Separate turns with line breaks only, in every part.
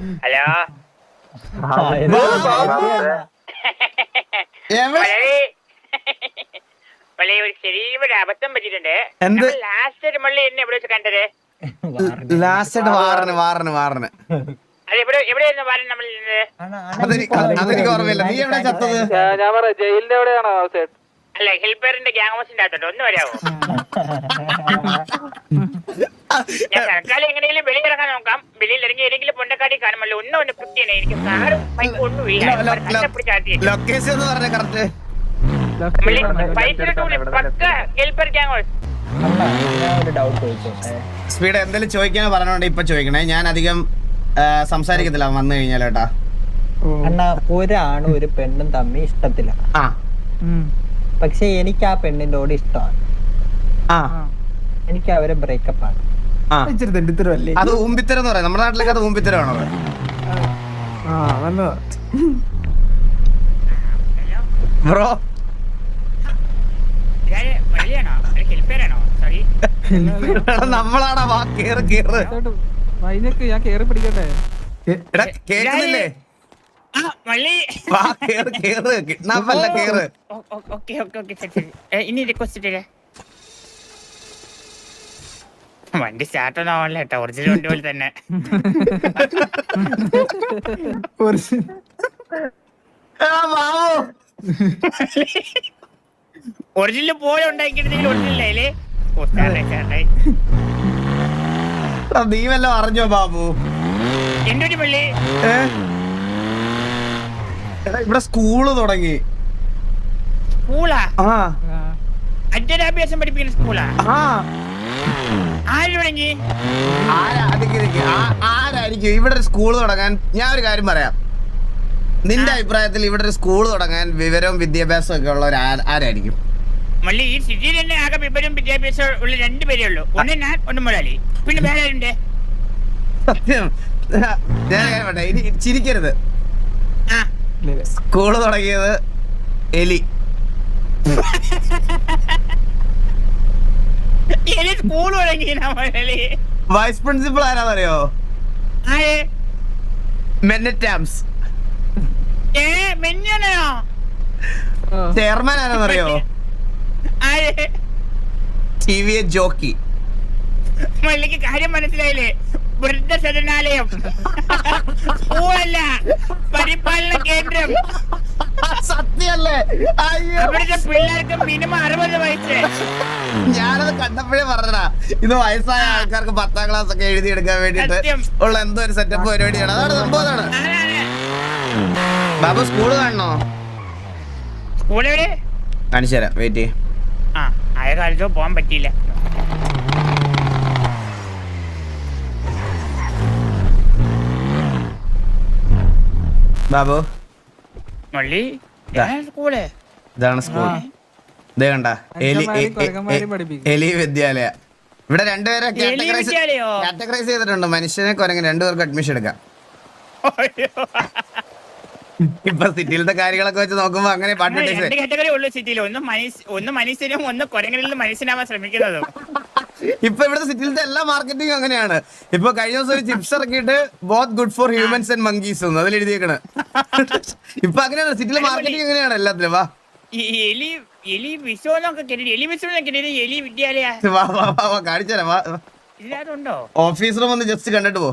Hello മള്ളി ഒരു ചെറിയൊരു അബദ്ധം പറ്റിയിട്ടുണ്ട്. ലാസ്റ്റ് മള്ളി എന്നെ എവിടെ വെച്ച് കണ്ടത്?
വാറിന്
എവിടെയായിരുന്നു വാരൻ നമ്മൾ?
അതെനിക്ക് ഓർമ്മയില്ല. നീ എവിടെ ചത്തത്?
ഞാൻ പറയാം, ജയിലിന്റെ എവിടെയാണോ?
അല്ല, ഹെൽപ്പറിന്റെ ഗ്യാങ് ഹൗസിന്റെ അകത്തോട്ട് ഒന്ന് വരാമോ? ഞാൻ തൽക്കാലം എങ്ങനെയെങ്കിലും വെളിയിറങ്ങാൻ നോക്കാം. വെളിയിൽ ഇറങ്ങി ഏതെങ്കിലും പൊണ്ടക്കാടി കാണുമല്ലോ. ഒന്ന് കുക്ക് ചെയ്യണേ. എനിക്ക് കാറും ബൈക്കും ഒന്നും ഇല്ല.
ലൊക്കേഷൻ എന്ന് പറഞ്ഞ കറക്റ്റ് സ്പീഡ് എന്തെങ്കിലും ചോദിക്കാനോ പറഞ്ഞോണ്ട് ഇപ്പൊ ചോദിക്കണേ. ഞാൻ അധികം സംസാരിക്കത്തില്ല വന്നു കഴിഞ്ഞാൽ കേട്ടാ.
അണ്ണാ, ഒരാണും ഒരു പെണ്ണും തമ്മിൽ ഇഷ്ടത്തില്ല. പക്ഷെ എനിക്ക് ആ പെണ്ണിന്റെ കൂടെ ഇഷ്ടമാണ്. എനിക്ക് അവരെ ബ്രേക്കപ്പ് ആണ്.
അത് ഊമ്പിത്തരം എന്ന് പറയാം. നമ്മുടെ നാട്ടിലേക്ക് അത് ഊമ്പിത്തരമാണോ? ബ്രോ നമ്മളാടാ. വാ കേറ് കേറ്.
ഞാൻ കേറി പിടിക്കട്ടെ.
കേൾക്കുന്നില്ലേ? വാ കേറ് കേറ്. കിഡ്നാപ്പല്ല, കേറ്.
ഇനി റിക്വസ്റ്റ് വണ്ടി സ്റ്റാർട്ട് ഒന്നും ആവണില്ല കേട്ടോ. ഒറിജിനൽ വണ്ടി പോലെ തന്നെ. ഒറിജിനൽ പോലെ ഉണ്ടാക്കിയിരുന്നെങ്കിൽ ഒറിജിനല്ലേ?
നീ വല്ലോ അറിഞ്ഞോ ബാബു?
എന്റെ ഒരു പള്ളി
ഇവിടെ സ്കൂള് തുടങ്ങി.
സ്കൂളാ? അക്ഷരാഭ്യാസം പഠിപ്പിക്കുന്ന സ്കൂളാ? ആര് തുടങ്ങി?
ആരായിരിക്കും ഇവിടെ ഒരു സ്കൂള് തുടങ്ങാൻ? ഞാൻ ഒരു കാര്യം പറയാം. നിന്റെ അഭിപ്രായത്തിൽ ഇവിടെ ഒരു സ്കൂള് തുടങ്ങാൻ വിവരവും വിദ്യാഭ്യാസവും ഒക്കെ ഉള്ള ആരായിരിക്കും?
മള്ളി, ഈ സിറ്റിയിൽ തന്നെ ആകെ വിവരവും വിദ്യാഭ്യാസം ഉള്ള 2 പേരേ ഉള്ളൂ. ഒന്ന് ഞാൻ, ഒന്ന് മുതലാളി. പിന്നെ വേറെ ആരുണ്ട്?
സത്യം ഞാൻ പറയട്ടെ, ഇനി ചിരിക്കരുത്. സ്കൂള് തുടങ്ങിയത് എലി.
സ്കൂൾ തുടങ്ങി
വൈസ് പ്രിൻസിപ്പൾ ആരാന്നറിയോ? മെന്നറ്റാംസ്. ചെയർമാൻ ആരാന്നറിയോ? ടി.വി. ജോക്കി.
മള്ളിക്ക് കാര്യം മനസ്സിലായില്ലേ? വൃദ്ധസദനാലയം, സ്കൂളല്ല, പരിപാലന കേന്ദ്രം.
സത്യല്ലേ?
അവിടുത്തെ പിള്ളേർക്ക് മിനിമം 60 വയസ്സ്.
ഞാനത് കണ്ടപ്പോഴേ പറഞ്ഞടാ, ഇത് വയസ്സായ ആൾക്കാർക്ക് 10ാം ക്ലാസ് ഒക്കെ എഴുതിയെടുക്കാൻ വേണ്ടിട്ട് ഉള്ള എന്തോ ഒരു സെറ്റപ്പ് പരിപാടിയാണ്. അതാണ് സംഭവം. അതാണ് ബാബു. സ്കൂള് കാണണോ?
സ്കൂളെവിടെ?
കാണിച്ചു തരാം, വെയിറ്റ് ചെയ്യ്.
ആയ കാലത്തോ പോവാൻ പറ്റിയില്ല.
ബാബു
മള്ളി, സ്കൂള്
ഇതാണ് സ്കൂൾ. ഇതേ കണ്ട, എലി വിദ്യാലയ. ഇവിടെ 2 പേരെ കാറ്റഗറൈസ് ചെയ്തിട്ടുണ്ട്. മനുഷ്യനെ കുരങ്ങൻ 2 പേർക്ക് അഡ്മിഷൻ എടുക്കാം. ഇപ്പൊ സിറ്റിയിലത്തെ കാര്യങ്ങളൊക്കെ വെച്ച് നോക്കുമ്പോ അങ്ങനെ
കാറ്റഗറി ഉള്ളു സിറ്റിയിൽ. ഒന്ന് മനുഷ്യനും ഒന്ന് കുരങ്ങനിൽ മനുഷ്യനാവാൻ ശ്രമിക്കുന്നതും.
ഇപ്പൊ ഇവിടുത്തെ സിറ്റിയിലത്തെ എല്ലാ മാർക്കറ്റിംഗും അങ്ങനെയാണ്. ഇപ്പൊ കഴിഞ്ഞ ദിവസം ഒരു ചിപ്സ് ഇറക്കിയിട്ട് both good for humans and monkeys എന്ന് അതിൽ എഴുതിയേക്കണ്. ഇപ്പൊ അങ്ങനെയാണ് സിറ്റിയിലെ മാർക്കറ്റിംഗ് അങ്ങനെയാണ് എല്ലാത്തിലും. വാ
എലി വിശ്വന്നൊക്കെ എലി വിദ്യാലയ
കാണിച്ചാലോ.
ഇതിനകത്തുണ്ടോ?
ഓഫീസ് റൂം ഒന്ന് ജസ്റ്റ് കണ്ടിട്ട് പോ.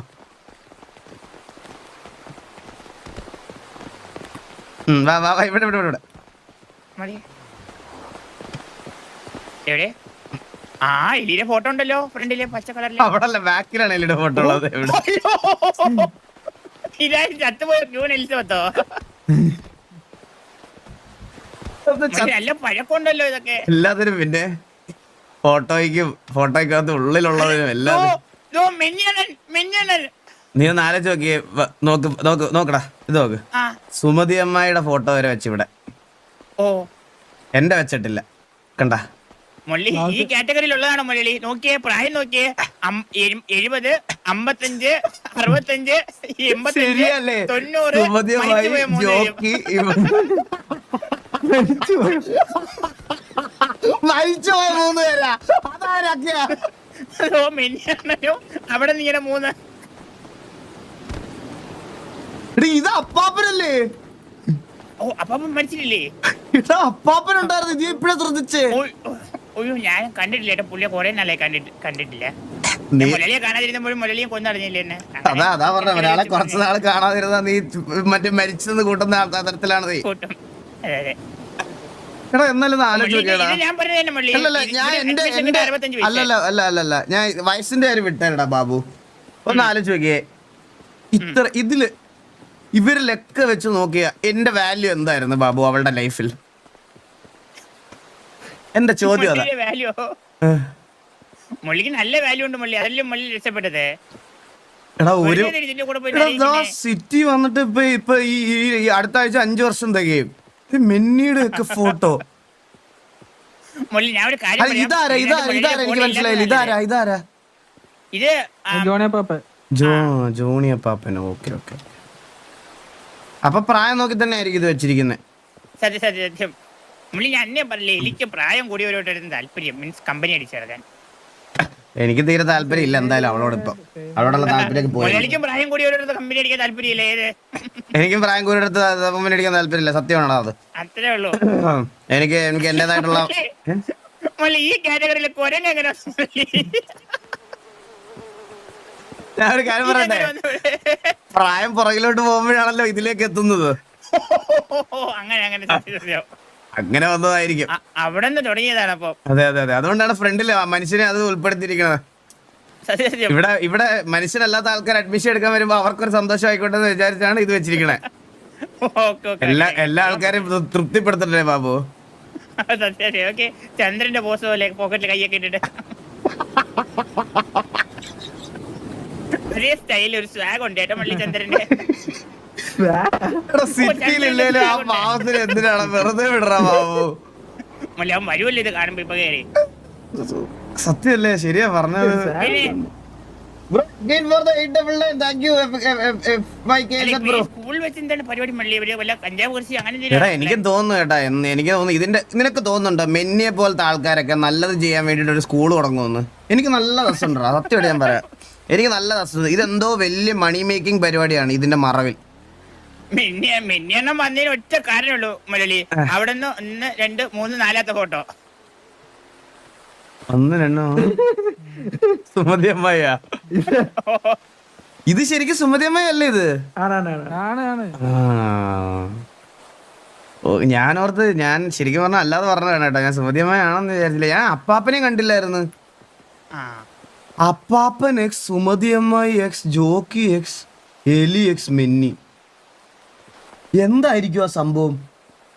ഇവിടെ ഇവിടെ ഇവിടെ
എവിടെ? എലിയുടെ ഫോട്ടോ ഉണ്ടല്ലോ ഫ്രണ്ടിലെ പച്ച കളറിൽ.
അവിടെ ബാക്കിലാണ് എലിയുടെ ഫോട്ടോ ഉള്ളത്.
ചത്തുപോയ ക്യൂൻ എലിസബത്തോ? നല്ല പഴക്കമുണ്ടല്ലോ ഇതൊക്കെ
എല്ലാത്തിനും. പിന്നെ ഫോട്ടോയ്ക്കകത്ത് ഉള്ളിലുള്ളതിനും എല്ലാത്തിനും. നീ ഒന്ന് ആലോചിച്ച് നോക്കിയേ. നോക്കടാ, ഇത് നോക്ക്. സുമതി അമ്മായിയുടെ ഫോട്ടോ വരെ വെച്ച് ഇവിടെ. എന്റെ വെച്ചിട്ടില്ല. കണ്ട
മൊള്ളി ഈ കാറ്റഗറിയിലുള്ളതാണോ മൊള്ളി? നോക്കിയേ, പ്രായം നോക്കിയേ. 70, 55, 65, 85, 90.
സുമതി അമ്മായി, ജോക്കി, മരിച്ചുപോയ 3 പേരാ. അതാരൊക്കെയാ?
അവിടെ നീ 3
ഇത് അപ്പാപ്പനല്ലേ?
ഓ അപ്പം മനസ്സിലില്ലേ?
ഇതാ അപ്പാപ്പനുണ്ടായിരുന്നു, ഇത് ഇപ്പഴേ ശ്രദ്ധിച്ചേ.
ഒയ്യോ ഞാൻ കണ്ടിട്ടില്ല ഏട്ടാ, പുള്ളിയെ കുറെ നാളെ കണ്ടിട്ടില്ല. മുരളിയെ കാണാതിരുന്നപ്പോഴും മുരളിയെ കൊന്നറിഞ്ഞില്ലേ എന്നെ?
അതാ പറഞ്ഞ ഒരാളെ കുറച്ച് നാള് കാണാതിരുന്ന നീ മറ്റേ മരിച്ചെന്ന് കൂട്ടുന്ന തരത്തിലാണ് നീ. എടാ എന്നാലും ആലോചിച്ചോക്കേടാ. അല്ലല്ല ഞാൻ വയസ്സിന്റെ കാര്യം വിട്ടേടാ ബാബു. ഒന്ന് ആലോചിച്ച് നോക്കിയേ, ഇതില് ഇവരിലൊക്കെ വെച്ച് നോക്കിയ എന്റെ വാല്യൂ എന്തായിരുന്നു ബാബു അവളുടെ ലൈഫിൽ? എന്റെ ചോദ്യം അതാ.
മുള്ളിക്ക് നല്ല വാല്യൂ ഉണ്ട് മുള്ളി, അതല്ലേ മുള്ളി രക്ഷപ്പെട്ടത്.
എടാ സിറ്റി വന്നിട്ട് ഇപ്പൊ ഈ അടുത്ത ആഴ്ച 5 വർഷം തികയും. മെന്നിയുടെ ഒക്കെ ഫോട്ടോ. ഇതാരാ എനിക്ക് മനസ്സിലായില്ല. ഇതാരാ?
ഇത്
ജോണിയ പാപ്പനോ? ഓക്കെ. അപ്പൊ പ്രായം നോക്കി തന്നെ ആയിരിക്കും ഇത് വെച്ചിരിക്കുന്നത്.
സത്യം മുള്ളി ഞാൻ അന്നേ പറഞ്ഞില്ലേ, എനിക്ക് പ്രായം കൂടിയവരോട്ടായിരുന്നു താല്പര്യം, മീൻസ് കമ്പനി അടിച്ചിറങ്ങാൻ.
എനിക്ക് തീരെ താല്പര്യം ഇല്ല എന്തായാലും അവളോട്. ഇപ്പൊ അവളോടുള്ള താല്പര്യം പോയി.
എനിക്കും പ്രായം കൂടിയവരോട് കമ്പനി അടിക്കാൻ താല്പര്യമില്ല.
എനിക്കും പ്രായം കൂടിയെടുത്ത് കമ്പനി അടിക്കാൻ താല്പര്യമില്ല. സത്യമാണോ അത്?
അത്രേ ഉള്ളൂ.
എനിക്ക് എന്റേതായിട്ടുള്ള
ഈ കാറ്റഗറിയിൽ കുരങ്ങ എങ്ങനെ?
ഞാൻ ഒരു കാര്യം പറയട്ടെ, പ്രായം പുറകിലോട്ട് പോകുമ്പോഴാണല്ലോ ഇതിലേക്ക് എത്തുന്നത്. അങ്ങനെ വന്നതായിരിക്കും.
അവിടെ നിന്ന് തുടങ്ങിയതാണ്. അപ്പൊ
അതെ അതുകൊണ്ടാണ് ഫ്രണ്ടില് മനുഷ്യനെ അത് ഉൾപ്പെടുത്തിയിരിക്കുന്നത്. ഇവിടെ മനുഷ്യനല്ലാത്ത ആൾക്കാർ അഡ്മിഷൻ എടുക്കാൻ വരുമ്പോ അവർക്കൊരു സന്തോഷം ആയിക്കോട്ടെ എന്ന് വിചാരിച്ചാണ് ഇത് വെച്ചിരിക്കണേ. എല്ലാ ആൾക്കാരും തൃപ്തിപ്പെടുത്തണ്ടേ ബാബു?
ചന്ദ്രന്റെ പോസ്റ്റ് പോലെ പോക്കറ്റിൽ കൈയൊക്കെ ഇട്ടിട്ട് അതേ സ്റ്റൈലിൽ ഒരു സ്വാഗ് ഉണ്ട് ഏട്ടാ മള്ളി ചന്ദ്രന്റെ.
സിറ്റിയിലില്ലേലും ആ പാവത്തിന് എന്തിനാണ് വെറുതെ വിടറാ ബാബു?
മള്ളി അവൻ വരുമല്ലോ ഇത് കാണുമ്പോ ഇപ്പൊ കയറി.
സത്യല്ലേ? ശരിയാ പറഞ്ഞത്. എനിക്കും തോന്നുന്നു കേട്ടാ, എനിക്ക് തോന്നുന്നു നിനക്ക് തോന്നുന്നുണ്ടോ മെന്നിയെ പോലത്തെ ആൾക്കാരൊക്കെ നല്ലത് ചെയ്യാൻ വേണ്ടിട്ട് ഒരു സ്കൂൾ തുടങ്ങുമെന്ന്? എനിക്ക് നല്ല രസമുണ്ടോ? സത്യമായിട്ട് ഞാൻ പറയാം, എനിക്ക് നല്ല രസം. ഇതെന്തോ വലിയ മണി മേക്കിംഗ് പരിപാടിയാണ് ഇതിന്റെ മറവിൽ.
മിന്നിയെണ്ണം വന്നതിന് ഒറ്റ കാരണമുള്ളൂ മുരളി. അവിടെ നിന്ന് 1, 2, 3, 4 ഫോട്ടോ.
1, 2 സുമതി അമ്മായ. ഇത് ശരിക്കും സുമതി അമ്മയല്ലേ ഇത്? ഓ ഞാനോർത്ത്, ഞാൻ ശരിക്കും പറഞ്ഞ അല്ലാതെ പറഞ്ഞതാണ് കേട്ടോ. ഞാൻ സുമതി അമ്മയാണെന്ന് വിചാരിച്ചില്ല. ഞാൻ അപ്പാപ്പനെയും കണ്ടില്ലായിരുന്നു. അപ്പാപ്പൻ എക്സ് സുമതി അമ്മായി എക്സ് ജോക്കി എക്സ് എലി എക്സ് മെന്നി. എന്തായിരിക്കും ആ സംഭവം?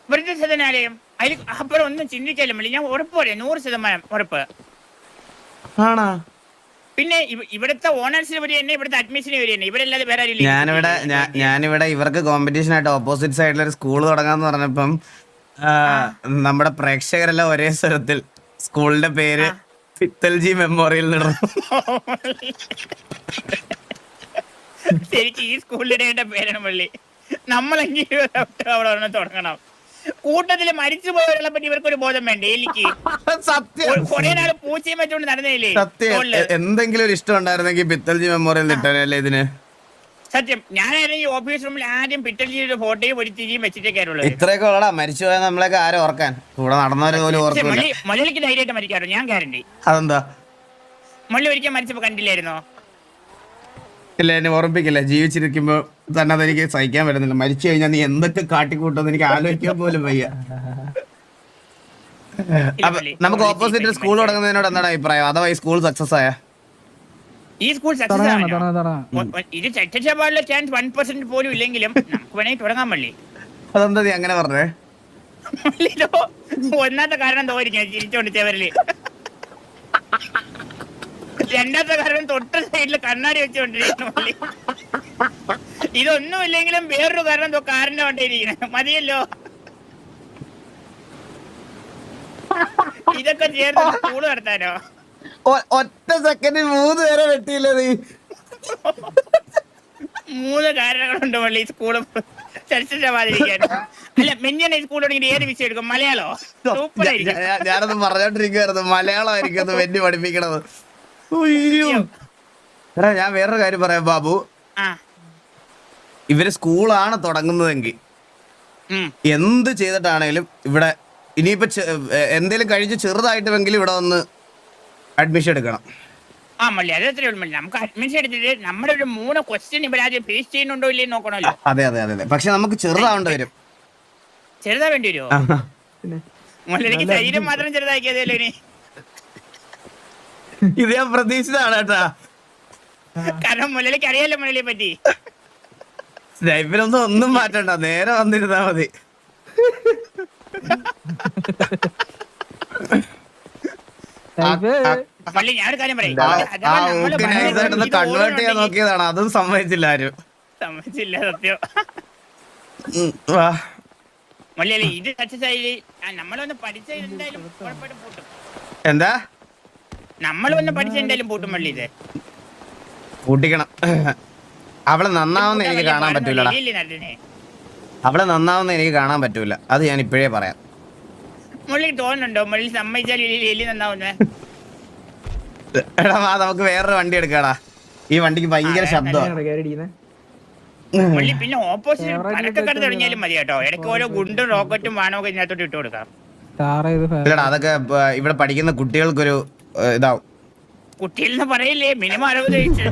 വൃദ്ധസദനാലയം. അതിൽ അപ്പുറം ഒന്നും ചിന്തിച്ചാലും മതി, ഞാൻ ഉറപ്പ് പറയാം, 100% ഉറപ്പ്.
ആണാ?
പിന്നെ ഇവിടുത്തെ ഓണേഴ്സിന് വരി തന്നെ, ഇവിടുത്തെ അഡ്മിഷന് വരി തന്നെ, ഇവരല്ലാതെ വേറെ ആരും.
ഞാനിവിടെ ഇവർക്ക് കോമ്പറ്റീഷൻ ആയിട്ട് ഓപ്പോസിറ്റ് സൈഡിൽ ഒരു സ്കൂൾ തുടങ്ങാന്ന് പറഞ്ഞപ്പം നമ്മുടെ പ്രേക്ഷകരെല്ലാം ഒരേ സ്വരത്തിൽ സ്കൂളിന്റെ പേര് പിത്തൽജി മെമ്മോറിയൽ
ശരിക്കും ഈ സ്കൂളിന്റെ പേരാണ് പള്ളി. നമ്മളെങ്കിലും അവിടെ തുടങ്ങണം. കൂട്ടത്തില് മരിച്ചു പോയവരെ പറ്റി ഇവർക്കൊരു ബോധം വേണ്ടേ? എനിക്ക് കുറെ നാള് പൂച്ചയും വെച്ചോണ്ട് നടന്നില്ലേ?
എന്തെങ്കിലും ഒരു ഇഷ്ടം ഉണ്ടായിരുന്നെങ്കിൽ പിത്തൽജി മെമ്മോറിയൽ ഇട്ടല്ലേ ഇതിന്.
സത്യം, ഞാനായിരുന്നു ഈ ഓഫീസ് റൂമിൽ ആദ്യം പിത്തൽജിയുടെ ഫോട്ടോയും ഒരു തിരിയും വെച്ചിട്ടേക്കാരുള്ളത്.
ഇത്രയൊക്കെ ഉള്ളടാ മരിച്ചു പോയാൽ നമ്മളൊക്കെ ആരും ഓർക്കാൻ, കൂടെ നടന്നവരെ പോലും ഓർക്കില്ല.
മലയാളിക്ക് ധൈര്യമായിട്ട് മരിക്കാറോ? ഞാൻ ഗ്യാരണ്ടി.
അതെന്താ?
മള്ളി ഒരിക്കൽ മരിച്ചപ്പോ കണ്ടില്ലായിരുന്നോ?
ഇല്ല, എന്നെ ഓർമ്മിപ്പിക്കില്ല. ജീവിച്ചിരിക്കുമ്പോ തന്നെ അതെനിക്ക് സഹിക്കാൻ പറ്റുന്നില്ല. മരിച്ചു കഴിഞ്ഞാൽ നീ എന്തൊക്കെ കാട്ടിക്കൂട്ടെന്ന് എനിക്ക് ആലോചിക്കാൻ പോലും വയ്യ. നമുക്ക് ഓപ്പോസിറ്റ് സ്കൂൾ തുടങ്ങുന്നതിനോട് എന്താണ് അഭിപ്രായം? അഥവാ ഈ സ്കൂൾ സക്സസ് ആയ?
ഈ സ്കൂൾ സക്സസ് ആണ്. ഇത് സക്സസ് ആവാനുള്ള ചാൻസ് 1% പോലും ഇല്ലെങ്കിലും നമുക്ക് വേണമെങ്കിൽ തുടങ്ങാൻ മള്ളി.
അതെന്താ നീ അങ്ങനെ പറഞ്ഞേ?
ഒന്നാമത്തെ കാരണം തോന്നിരിക്കും ചിരിച്ചോണ്ട് ചേവരില്. രണ്ടാമത്തെ കാരണം തൊട്ട സൈഡില് കണ്ണാടി വെച്ചോണ്ടിരിക്കുന്നു. ഇതൊന്നും ഇല്ലെങ്കിലും വേറൊരു കാരണം എന്തോ കാറിന്റെ വണ്ടിയിരിക്കണേ മതിയല്ലോ. ഇതൊക്കെ ചേർന്ന് സ്കൂള് നടത്താനോ?
ഒറ്റ സെക്കൻഡിൽ 3 പേരെ വെട്ടിയില്ല നീ.
3 കാരണങ്ങളുണ്ട് പള്ളി സ്കൂള് ചരിത്രമാതിരിക്കാൻ. അല്ല മെഞ്ഞ സ്കൂൾ തുടങ്ങി ഏത് വിഷയം എടുക്കും? മലയാളോ? സൂപ്പറായിരിക്കും.
ഞാനത് പറഞ്ഞോണ്ടിരിക്കുവായിരുന്നു, മലയാളമായിരിക്കും വെന്നി പഠിപ്പിക്കണത്. എടാ ഞാൻ വേറൊരു കാര്യം പറയാം ബാബു. ഇവര് സ്കൂളാണ് തുടങ്ങുന്നതെങ്കിൽ എന്ത് ചെയ്തിട്ടാണേലും ഇവിടെ ഇനിയിപ്പോ എന്തേലും കഴിച്ച് ചെറുതായിട്ടുമെങ്കിലും ഇവിടെ വന്ന് അഡ്മിഷൻ എടുക്കണം.
ആ മള്ളി അതത്രേ ഉള്ളൂ മള്ളി. നമുക്ക് അഡ്മിഷൻ എടുത്തിട്ട് നമ്മുടെ ഒരു 3 ക്വസ്റ്റ്യൻ ഇവരാദ്യം ഫേസ് ചെയ്യുന്നുണ്ടോ ഇല്ലേ നോക്കണമല്ലോ.
അതെ അതെ അതെ പക്ഷെ നമുക്ക് ചെറുതാവേണ്ടി വരും.
ചെറുതാ വേണ്ടി വരുമോ? മുരളിക്ക് ശരീരം മാത്രം ചെറുതാക്കിയതല്ലോ ഇനി.
ഇത് ഞാൻ പ്രതീക്ഷിച്ചതാണ് കേട്ടാ.
കാരണം മുരളിക്ക് അറിയാലോ മുരളിയെ പറ്റി.
ഒന്നും മാറ്റണ്ട, നേരെ വന്നിരുന്നാ മതി.
മള്ളി ഞാനൊരു കാര്യം പറയും,
കൺവേർട്ട് ചെയ്യാൻ നോക്കിയതാണ്, അതും സമ്മതിച്ചില്ല ആരും.
സമ്മതിച്ചില്ല സത്യം. മള്ളി അല്ലേ ഇത് സക്സസ് ആയി നമ്മളൊന്ന് പഠിച്ച എന്തായാലും ഉറപ്പായിട്ടും പൂട്ടും.
എന്താ
നമ്മൾ വന്ന് പഠിച്ച എന്തായാലും പൂട്ടും മള്ളി. ഇത്
പൂട്ടിക്കണം. അവളെ നന്നാവുന്ന എനിക്ക് കാണാൻ പറ്റൂലടാ. അവളെ നന്നാവുന്ന എനിക്ക് കാണാൻ പറ്റൂല, അത് ഞാൻ ഇപ്പോഴേ പറയാം.
മുള്ളി തോന്നുന്നുണ്ടോ മുള്ളി സമ്മതിച്ചാൽ എലി നന്നാവുന്നേ?
എടാ നമുക്ക് വേറൊരു വണ്ടി എടുക്കാടാ, ഈ വണ്ടിക്ക് ഭയങ്കര ശബ്ദമാണ്.
മുള്ളി പിന്നെ ഓപ്പോസിറ്റ് പലക്കെ തുടങ്ങിയാലും മതി കേട്ടോ. ഇടയ്ക്ക് ഓരോ ഗുണ്ടും റോക്കറ്റും വാണമൊക്കെ ഇതിനകത്തോട്ട് ഇട്ട് കൊടുക്കാം.
ഇല്ലടാ അതൊക്കെ ഇവിടെ പഠിക്കുന്ന കുട്ടികൾക്കൊരു ഇതാവും.
കുട്ടികളെന്ന് പറയില്ലേ, മിനിമം 60 വയസ്സ്.